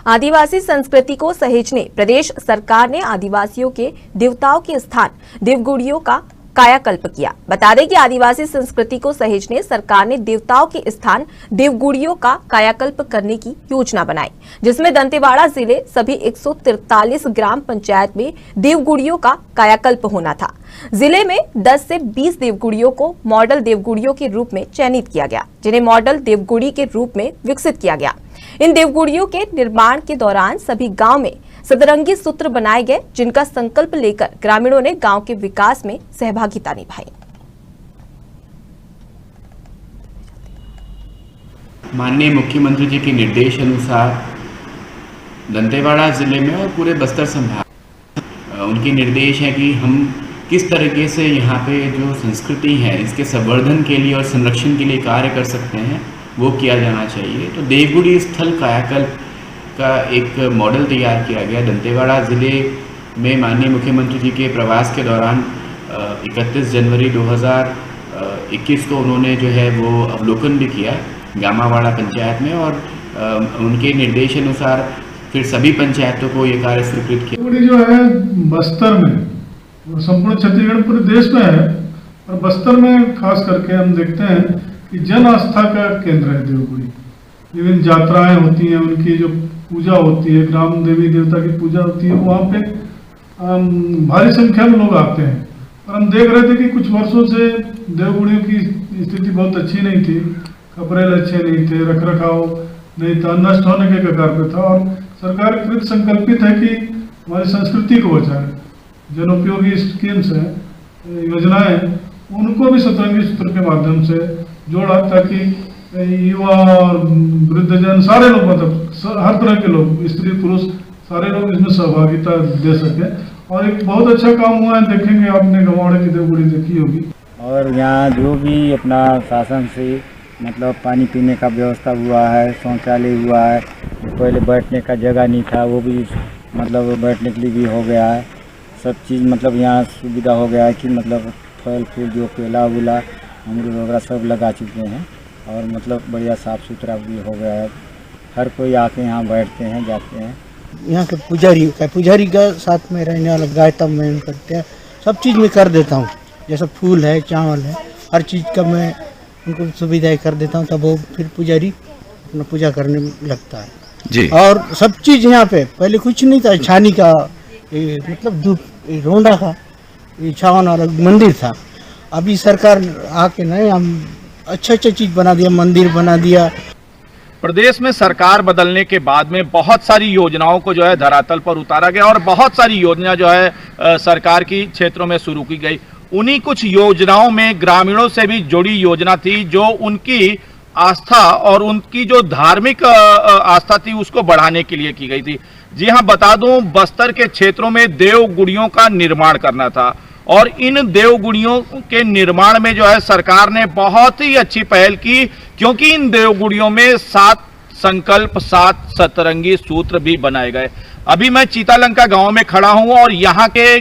आदिवासी संस्कृति को सहेजने प्रदेश सरकार ने आदिवासियों के देवताओं के स्थान देवगुड़ियों का कायाकल्प किया। बता दें कि आदिवासी संस्कृति को सहेजने सरकार ने देवताओं के स्थान देवगुड़ियों का कायाकल्प करने की योजना बनाई, जिसमें दंतेवाड़ा जिले सभी 143 ग्राम पंचायत में देवगुड़ियों का कायाकल्प होना था। जिले में 10 से 20 देवगुड़ियों को मॉडल देवगुड़ियों के रूप में चयनित किया गया, जिन्हें मॉडल देवगुड़ी के रूप में विकसित किया गया। इन देवगुड़ियों के निर्माण के दौरान सभी गांव में सतरंगी सूत्र बनाए गए, जिनका संकल्प लेकर ग्रामीणों ने गांव के विकास में सहभागिता निभाई। माननीय मुख्यमंत्री जी के निर्देश अनुसार दंतेवाड़ा जिले में और पूरे बस्तर संभाग उनके निर्देश है कि हम किस तरीके से यहाँ पे जो संस्कृति है इसके संवर्धन के लिए और संरक्षण के लिए कार्य कर सकते हैं, वो किया जाना चाहिए। तो देवगुड़ी स्थल कायाकल्प का एक मॉडल तैयार किया गया। दंतेवाड़ा ज़िले में माननीय मुख्यमंत्री जी के प्रवास के दौरान 31 जनवरी 2021 को उन्होंने जो है वो अवलोकन भी किया गामावाड़ा पंचायत में, और उनके निर्देश अनुसार फिर सभी पंचायतों को ये कार्य स्वीकृत किया। देवगुड़ी जो है बस्तर में और संपूर्ण छत्तीसगढ़ पूरे देश में है, और बस्तर में खास करके हम देखते हैं कि जन आस्था का केंद्र है देवगुड़ी। विभिन्न यात्राएं होती हैं, उनकी जो पूजा होती है, ग्राम देवी देवता की पूजा होती है, वहाँ पे भारी संख्या में लोग आते हैं। और हम देख रहे थे कि कुछ वर्षों से देवगुड़ियों की स्थिति बहुत अच्छी नहीं थी, कपड़े अच्छे नहीं थे, रख रखाव नहीं था, नष्ट होने के कगार पे था। और सरकार कृत संकल्पित है कि हमारी संस्कृति को बचाए। जनोपयोगी स्कीम्स हैं, योजनाएं, उनको भी सतरंगी सूत्र के माध्यम से जोड़ा, ताकि युवा और वृद्धजन सारे लोग, मतलब हर तरह के लोग, स्त्री पुरुष सारे लोग इसमें सहभागिता दे सके। और एक बहुत अच्छा काम हुआ है, देखेंगे आपने गंवाड़े की देवगुड़ी देखी होगी। और यहाँ जो भी अपना शासन से मतलब पानी पीने का व्यवस्था हुआ है, शौचालय हुआ है, पहले बैठने का जगह नहीं था, वो भी मतलब बैठने के लिए भी हो गया है। सब चीज़ मतलब यहाँ सुविधा हो गया है कि मतलब फल फूल जो केला वेला अमरूद वगैरह सब लगा चुके हैं, और मतलब बढ़िया साफ़ सुथरा भी हो गया है। हर कोई आके यहाँ बैठते हैं, जाते हैं। यहाँ के पुजारी का साथ में रहने वाला गायता में करते हैं, सब चीज़ में कर देता हूँ। जैसा फूल है, चावल है, हर चीज़ का मैं उनको सुविधाएं कर देता हूँ, तब वो फिर पुजारी अपना पूजा करने लगता है जी। और सब चीज़ यहाँ पे पहले कुछ नहीं था, छानी का मतलब धूप रोंडा का छावन और मंदिर था। अभी सरकार आके नहीं, हम अच्छा चीज़ बना दिया, मंदिर बना दिया। प्रदेश में सरकार बदलने के बाद में बहुत सारी योजनाओं को जो है धरातल पर उतारा गया, और बहुत सारी योजना जो है सरकार की क्षेत्रों में शुरू की गई। उन्हीं कुछ योजनाओं में ग्रामीणों से भी जुड़ी योजना थी, जो उनकी आस्था और उनकी जो धार्मिक आस्था थी उसको बढ़ाने के लिए की गई थी। जी हाँ, बता दूं, बस्तर के क्षेत्रों में देवगुड़ियों का निर्माण करना था, और इन देवगुड़ियों के निर्माण में जो है सरकार ने बहुत ही अच्छी पहल की, क्योंकि इन देवगुड़ियों में 7 संकल्प 7 सतरंगी सूत्र भी बनाए गए। अभी मैं चीतालंका गांव में खड़ा हूं, और यहाँ के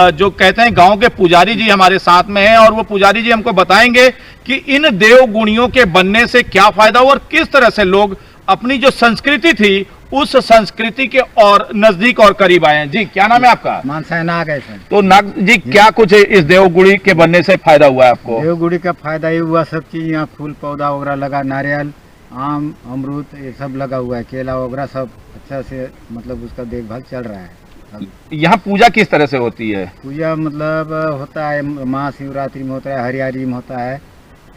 जो कहते हैं गांव के पुजारी जी हमारे साथ में हैं, और वो पुजारी जी हमको बताएंगे कि इन देवगुड़ियों के बनने से क्या फायदा हुआ और किस तरह से लोग अपनी जो संस्कृति थी उस संस्कृति के और नजदीक और करीब आए हैं। जी, क्या नाम है आपका? मानसा नाग है सर। तो नाग जी, क्या कुछ इस देवगुड़ी के बनने से फायदा हुआ है आपको? देवगुड़ी का फायदा ये हुआ, सब चीज़ यहाँ फूल पौधा वगैरह लगा, नारियल, आम, अमरूद, ये सब लगा हुआ है, केला वगैरह सब अच्छा से मतलब उसका देखभाल चल रहा है। यहाँ पूजा किस तरह से होती है? पूजा मतलब होता है महाशिवरात्रि में होता है, हरियाली में होता है,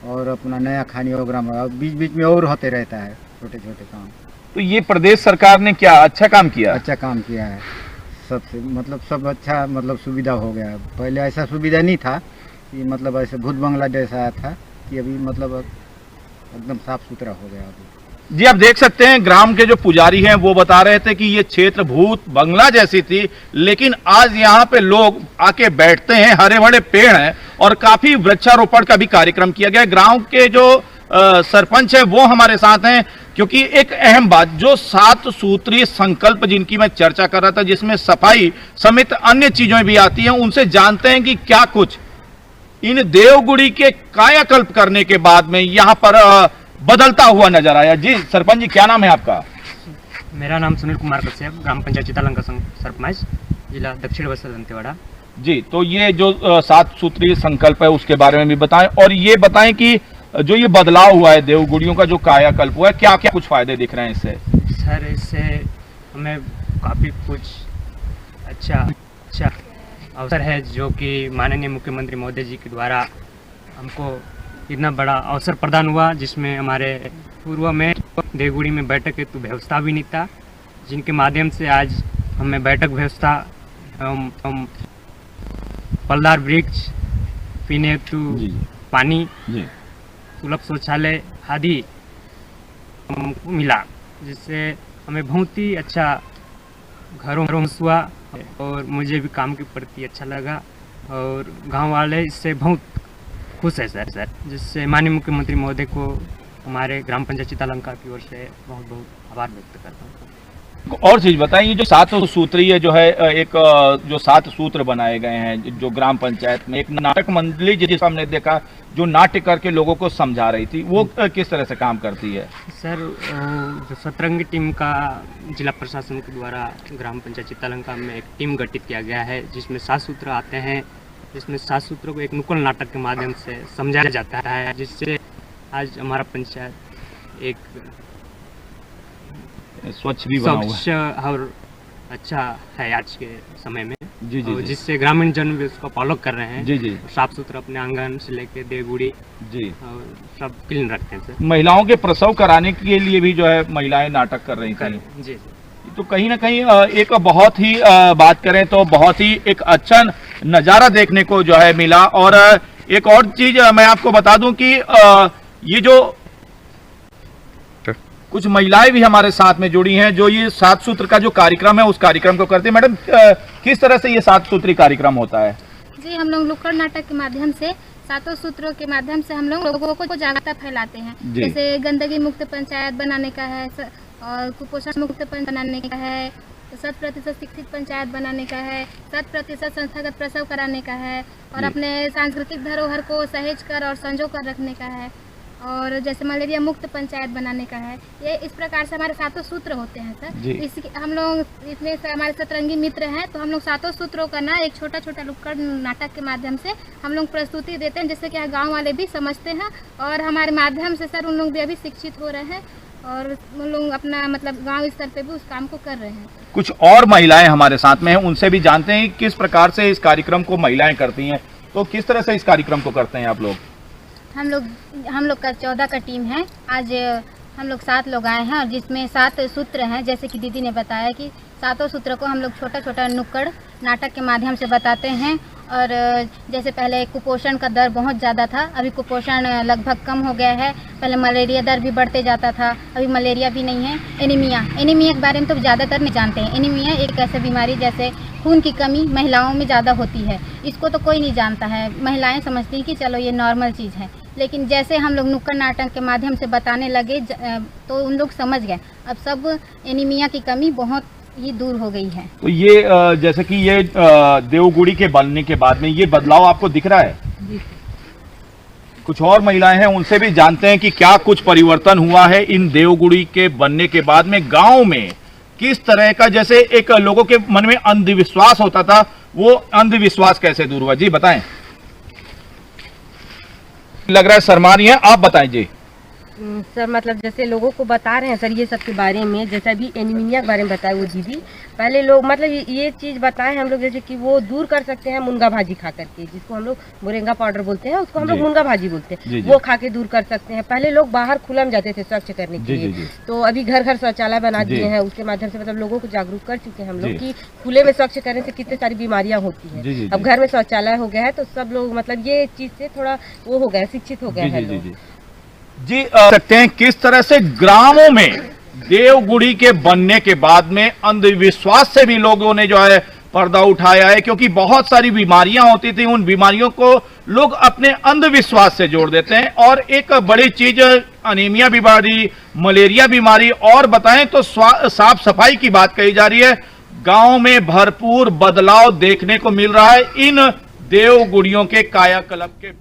और अपना नया खानी वगैरह में बीच बीच में और होते रहता है छोटे छोटे काम। तो ये प्रदेश सरकार ने क्या अच्छा काम किया? अच्छा काम किया है, सबसे मतलब सब अच्छा मतलब सुविधा हो गया है। पहले ऐसा सुविधा नहीं था कि मतलब ऐसे भूत बंगला जैसा था, कि अभी मतलब एकदम साफ सुथरा हो गया अभी। जी, आप देख सकते हैं ग्राम के जो पुजारी हैं वो बता रहे थे कि ये क्षेत्र भूत बंगला जैसी थी, लेकिन आज यहाँ पे लोग आके बैठते हैं, हरे भरे पेड़ हैं, और काफी वृक्षारोपण का भी कार्यक्रम किया गया। ग्राम के जो सरपंच है वो हमारे साथ हैं, क्योंकि एक अहम बात, जो 7 सूत्रीय संकल्प जिनकी मैं चर्चा कर रहा था, जिसमें सफाई समेत अन्य चीजें भी आती हैं, उनसे जानते हैं कि क्या कुछ इन देवगुड़ी के कायाकल्प करने के बाद में यहाँ पर बदलता हुआ नजर आया। जी सरपंच जी, क्या नाम है आपका? मेरा नाम सुनील कुमार कश्यप, ग्राम पंचायत चितालंका सरपंच, जिला दक्षिण बस्तर दंतेवाड़ा। जी, तो ये जो 7 सूत्रीय संकल्प है उसके बारे में भी बताएं, और ये बताएं कि जो ये बदलाव हुआ है, देवगुड़ियों का जो कायाकल्प हुआ है, क्या क्या कुछ फायदे दिख रहे हैं इससे? सर, इससे हमें काफ़ी कुछ अच्छा अवसर है, जो कि माननीय मुख्यमंत्री महोदय जी के द्वारा हमको इतना बड़ा अवसर प्रदान हुआ, जिसमें हमारे पूर्व में देवगुड़ी में बैठक हेतु व्यवस्था भी नहीं था, जिनके माध्यम से आज हमें बैठक व्यवस्था हम फलदार वृक्ष, पीने हेतु पानी, सुलभ शौचालय आदि हमको मिला, जिससे हमें बहुत ही अच्छा घरों हुआ और मुझे भी काम के प्रति अच्छा लगा, और गांव वाले इससे बहुत खुश है सर। जिससे माननीय मुख्यमंत्री महोदय को हमारे ग्राम पंचायत चितालंका की ओर से बहुत बहुत आभार व्यक्त करता हूँ। और चीज बताइए, जो 7 सूत्रीय जो है, एक जो 7 सूत्र बनाए गए हैं जो ग्राम पंचायत में, एक नाटक मंडली जिसे हमने देखा जो नाट्य करके लोगों को समझा रही थी, वो किस तरह से काम करती है? सर, जो सतरंगी टीम का जिला प्रशासन के द्वारा ग्राम पंचायत चितालंका में एक टीम गठित किया गया है, जिसमें 7 सूत्र आते हैं, जिसमें 7 सूत्रों को एक नुक्कड़ नाटक के माध्यम से समझाया जाता है, जिससे आज हमारा पंचायत एक स्वच्छ भी बना हुआ है और अच्छा है आज के समय में। जी, जिससे ग्रामीण जन भी उसको फॉलो कर रहे हैं। जी। साफ सुथरा अपने आंगन से लेके देवगुड़ी जी और सब क्लीन रखते हैं सर। महिलाओं के प्रसव कराने के लिए भी जो है महिलाएं नाटक कर रही थी। जी। तो कहीं ना कहीं एक बहुत ही बात करें तो बहुत ही एक अच्छा नज़ारा देखने को जो है मिला। और एक और चीज मैं आपको बता दूं कि ये जो कुछ महिलाएं भी हमारे साथ में जुड़ी हैं, जो ये 7 सूत्र का जो कार्यक्रम है उस कार्यक्रम को करते हैं। मैडम, किस तरह से ये 7 सूत्री कार्यक्रम होता है? जी, हम लोग नुक्कड़ नाटक के माध्यम से 7 सूत्रों के माध्यम से हम लोग लोगों को जागरूकता फैलाते हैं। जैसे गंदगी मुक्त पंचायत बनाने का है, और कुपोषण मुक्त पंचायत बनाने का है, 100% शिक्षित पंचायत बनाने का है, 100% संस्थागत प्रसव कराने का है, और अपने सांस्कृतिक धरोहर को सहेज कर और संजो कर रखने का है, और जैसे मलेरिया मुक्त पंचायत बनाने का है। ये इस प्रकार से हमारे 7 सूत्र होते हैं सर। इस हम लोग इसमें से हमारे सतरंगी मित्र हैं, तो हम लोग 7 सूत्रों का ना एक छोटा छोटा नुक्कड़ नाटक के माध्यम से हम लोग प्रस्तुति देते हैं, जिससे कि गांव वाले भी समझते हैं, और हमारे माध्यम से सर उन लोग भी अभी शिक्षित हो रहे हैं, और उन लोग अपना मतलब गांव स्तर पे भी उस काम को कर रहे हैं। कुछ और महिलाएं हमारे साथ में हैं, उनसे भी जानते हैं किस प्रकार से इस कार्यक्रम को महिलाएं करती हैं। तो किस तरह से इस कार्यक्रम को करते हैं आप लोग? हम लोग का 14 का टीम है। आज हम लोग 7 लोग आए हैं, और जिसमें 7 सूत्र हैं। जैसे कि दीदी ने बताया कि 7 सूत्रों को हम लोग छोटा छोटा नुक्कड़ नाटक के माध्यम से बताते हैं। और जैसे पहले कुपोषण का दर बहुत ज़्यादा था, अभी कुपोषण लगभग कम हो गया है। पहले मलेरिया दर भी बढ़ते जाता था, अभी मलेरिया भी नहीं है। एनीमिया के बारे में तो ज़्यादातर नहीं जानते हैं। एनीमिया एक ऐसी बीमारी जैसे खून की कमी महिलाओं में ज़्यादा होती है, इसको तो कोई नहीं जानता है। महिलाएं समझती हैं कि चलो ये नॉर्मल चीज़ है, लेकिन जैसे हम लोग नुक्कड़ नाटक के माध्यम से बताने लगे तो उन लोग समझ गए। अब सब एनीमिया की कमी बहुत ही दूर हो गई है। तो ये जैसे कि ये देवगुड़ी के बनने के बाद में ये बदलाव आपको दिख रहा है? कुछ और महिलाएं हैं, उनसे भी जानते हैं कि क्या कुछ परिवर्तन हुआ है इन देवगुड़ी के बनने के बाद में गांव में। किस तरह का, जैसे एक लोगों के मन में अंधविश्वास होता था, वो अंधविश्वास कैसे दूर हुआ? जी बताएं। लग रहा है शर्मा रही हैं, आप बताएं जी। सर, मतलब जैसे लोगों को बता रहे हैं सर ये सब के बारे में, जैसे अभी एनीमिया के बारे में बताया वो दीदी। पहले लोग मतलब ये चीज़ बताएं हम लोग, जैसे कि वो दूर कर सकते हैं मुनगा भाजी खा करके, जिसको हम लोग मोरिंगा पाउडर बोलते हैं, उसको हम लोग मुनगा भाजी बोलते हैं। वो खा के दूर कर सकते हैं। पहले लोग बाहर खुला में जाते थे स्वच्छ करने के लिए, तो अभी घर घर शौचालय बना दिए हैं। उसके माध्यम से मतलब लोगों को जागरूक कर चुके हैं हम लोग कि खुले में स्वच्छ करने से कितनी सारी बीमारियां होती हैं। अब घर में शौचालय हो गया है, तो सब लोग मतलब ये चीज़ से थोड़ा वो हो गया, शिक्षित हो गया है लोग। जी सकते हैं किस तरह से ग्रामों में देवगुड़ी के बनने के बाद में अंधविश्वास से भी लोगों ने जो है पर्दा उठाया है, क्योंकि बहुत सारी बीमारियां होती थी, उन बीमारियों को लोग अपने अंधविश्वास से जोड़ देते हैं। और एक बड़ी चीज अनीमिया बीमारी, मलेरिया बीमारी, और बताएं तो साफ सफाई की बात कही जा रही है। गांव में भरपूर बदलाव देखने को मिल रहा है इन देवगुड़ियों के कायाकल्प के